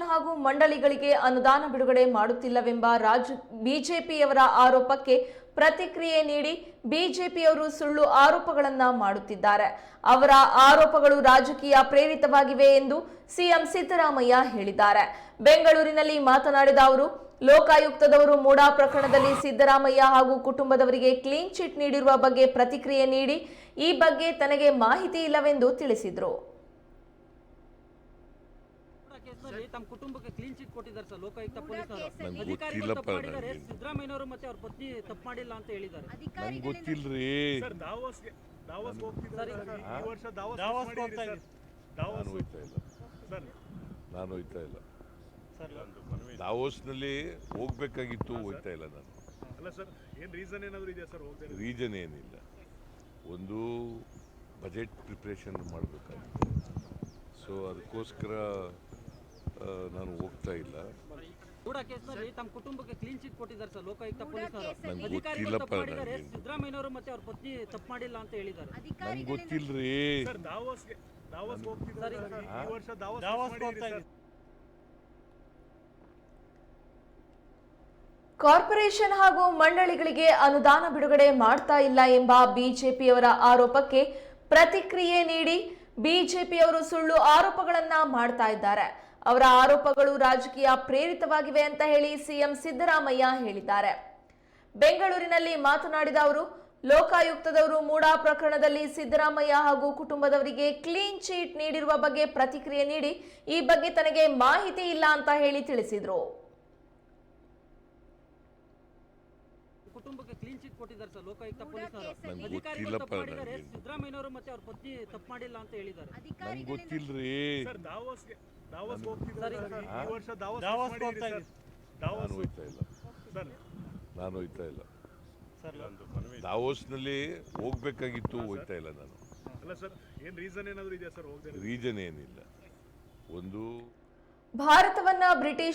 Corporation ಹಾಗೂ ಮಂಡಳಿಗಳಿಗೆ ಅನುದಾನ ಬಿಡುಗಡೆ ಮಾಡುತ್ತಿಲ್ಲವೆಂಬ ಬಿಜೆಪಿಯವರ ಆರೋಪಕ್ಕೆ ಪ್ರತಿಕ್ರಿಯೆ ನೀಡಿ ಬಿಜೆಪಿಯವರು ಸುಳ್ಳು ಆರೋಪಗಳನ್ನು ಮಾಡುತ್ತಿದ್ದಾರೆ. ಅವರ ಆರೋಪಗಳು ರಾಜಕೀಯ ಪ್ರೇರಿತವಾಗಿವೆ ಎಂದು ಸಿಎಂ ಸಿದ್ದರಾಮಯ್ಯ ಹೇಳಿದ್ದಾರೆ. ಬೆಂಗಳೂರಿನಲ್ಲಿ ಮಾತನಾಡಿದ ಅವರು, ಲೋಕಾಯುಕ್ತದವರು ಮೂಡಾ ಪ್ರಕರಣದಲ್ಲಿ ಸಿದ್ದರಾಮಯ್ಯ ಹಾಗೂ ಕುಟುಂಬದವರಿಗೆ ಕ್ಲೀನ್ ಚಿಟ್ ನೀಡಿರುವ ಬಗ್ಗೆ ಪ್ರತಿಕ್ರಿಯೆ ನೀಡಿ ಈ ಬಗ್ಗೆ ತನಗೆ ಮಾಹಿತಿ ಇಲ್ಲವೆಂದು ತಿಳಿಸಿದರು. ತಮ್ಮ ಕುಟುಂಬಕ್ಕೆ ಕ್ಲೀನ್ ಚಿಟ್ ಕೊಟ್ಟಿದ್ದಾರೆ ಸರ್ ಲೋಕಾಯುಕ್ತ ಪೊಲೀಸರು. ಅಧಿಕಾರಿಗಳು ತಪ್ಪು ಮಾಡಿದ್ದಾರೆ, ಸಿದ್ದರಾಮಯ್ಯನವರು ಮತ್ತೆ ಅವ್ರ ಪತ್ನಿ ತಪ್ಪು ಮಾಡಿಲ್ಲ ಅಂತ ಹೇಳಿದ್ದಾರೆ. ನಂಗೆ ಗೊತ್ತಿಲ್ರಿ. ಸರ್ ದಾವೋಸ್ ಹೋಗ್ತಿದ್ದಾರೆ ಈ ವರ್ಷ ದಾವೋಸ್ ಹೋಗ್ತಾ ಇಲ್ಲ. ನಾನು ಹೋಗ್ತಾ ಇಲ್ಲ. ದಾವೋಸ್ನಲ್ಲಿ ಹೋಗ್ಬೇಕಾಗಿತ್ತು, ಹೋಗ್ತಾ ಇಲ್ಲ ನಾನು. ಅಲ್ಲ ಸರ್, ಏನ್ ರೀಸನ್ ಏನಾದ್ರು ಇದೆಯಾ ಸರ್? ಹೋಗ್ತಾ ರೀಸನ್ ಏನಿಲ್ಲ. ಒಂದು ಬಜೆಟ್ ಪ್ರಿಪ್ರೇಷನ್ ಮಾಡಬೇಕಾಗಿತ್ತು, ಸೊ ಅದಕ್ಕೋಸ್ಕರ ನಾನು ಹೋಗ್ತಾ ಇಲ್ಲ. ಮೂಡಾ ಕೇಸ್ನಲ್ಲಿ ತಮ್ಮ ಕುಟುಂಬಕ್ಕೆ ಕ್ಲೀನ್ ಚಿಟ್ ಕೊಟ್ಟಿದ್ದಾರೆ ಸರ್ ಲೋಕಾಯುಕ್ತ ಪೊಲೀಸರು. ನಂಗೆ ಅಧಿಕಾರಿಗಳು ತಪ್ಪು ಗೊತ್ತಿಲ್ಲಪ್ಪ. ಮಾಡಿದ್ದಾರೆ, ಸಿದ್ದರಾಮಯ್ಯನವರು ಮತ್ತೆ ಅವ್ರ ಪತ್ನಿ ತಪ್ಪು ಮಾಡಿಲ್ಲ ಅಂತ ಹೇಳಿದ್ದಾರೆ. ನಂಗೆ ಗೊತ್ತಿಲ್ರಿ. ಸರ್ ದಾವೋಸ್ ಹೋಗ್ತಿದ್ದಾರೆ ಈ ವರ್ಷ ದಾವೋಸ್ ಹೋಗ್ತಾ ಇದೆ. ಕಾರ್ಪೊರೇಷನ್ ಹಾಗೂ ಮಂಡಳಿಗಳಿಗೆ ಅನುದಾನ ಬಿಡುಗಡೆ ಮಾಡ್ತಾ ಇಲ್ಲ ಎಂಬ ಬಿಜೆಪಿಯವರ ಆರೋಪಕ್ಕೆ ಪ್ರತಿಕ್ರಿಯೆ ನೀಡಿ ಬಿಜೆಪಿಯವರು ಸುಳ್ಳು ಆರೋಪಗಳನ್ನ ಮಾಡ್ತಾ ಇದ್ದಾರೆ. ಅವರ ಆರೋಪಗಳು ರಾಜಕೀಯ ಪ್ರೇರಿತವಾಗಿವೆ ಅಂತ ಹೇಳಿ ಸಿಎಂ ಸಿದ್ದರಾಮಯ್ಯ ಹೇಳಿದ್ದಾರೆ. ಬೆಂಗಳೂರಿನಲ್ಲಿ ಮಾತನಾಡಿದ ಅವರು, ಲೋಕಾಯುಕ್ತದವರು ಮೂಡಾ ಪ್ರಕರಣದಲ್ಲಿ ಸಿದ್ದರಾಮಯ್ಯ ಹಾಗೂ ಕುಟುಂಬದವರಿಗೆ ಕ್ಲೀನ್ ಚೀಟ್ ನೀಡಿರುವ ಬಗ್ಗೆ ಪ್ರತಿಕ್ರಿಯೆ ನೀಡಿ ಈ ಬಗ್ಗೆ ತನಗೆ ಮಾಹಿತಿ ಇಲ್ಲ ಅಂತ ಹೇಳಿ ತಿಳಿಸಿದರು. ಕುಟುಂಬಕ್ಕೆ ಕ್ಲೀನ್ ಚಿಟ್ ಕೊಟ್ಟಿದ್ದಾರೆ ಸರ್ ಲೋಕಾಯುಕ್ತ ಪೊಲೀಸರು. ನಂಗೆ ಅಧಿಕಾರಿಗಳು ತಪ್ಪು ಗೊತ್ತಿಲ್ಲಪ್ಪ. ಮಾಡಿದ್ದಾರೆ, ಸಿದ್ದರಾಮಯ್ಯನವರು ಮತ್ತೆ ಅವ್ರ ಪತ್ನಿ ತಪ್ಪು ಮಾಡಿಲ್ಲ ಅಂತ ಹೇಳಿದ್ದಾರೆ. ನಂಗೆ ಗೊತ್ತಿಲ್ರಿ. ಸರ್ ದಾವೋಸ್ ಹೋಗ್ತಿದ್ದಾರೆ ಈ ವರ್ಷ ದಾವೋಸ್ ಹೋಗ್ತಾ ಇದೆ. ನಾನು ಹೋಗ್ತಾ ಇಲ್ಲ. ನಾನು ಹೋಗ್ತಾ ಇಲ್ಲ. ದಾವೋಸ್ನಲ್ಲಿ ಹೋಗ್ಬೇಕಾಗಿತ್ತು, ಹೋಗ್ತಾ ಇಲ್ಲ ನಾನು. ಅಲ್ಲ ಸರ್, ಏನ್ ರೀಸನ್ ಏನಾದ್ರು ಇದೆಯಾ ಸರ್? ಹೋಗ್ತಾ ರೀಸನ್ ಏನಿಲ್ಲ. ಒಂದು ಭಾರತವನ್ನ ಬ್ರಿಟಿಷ್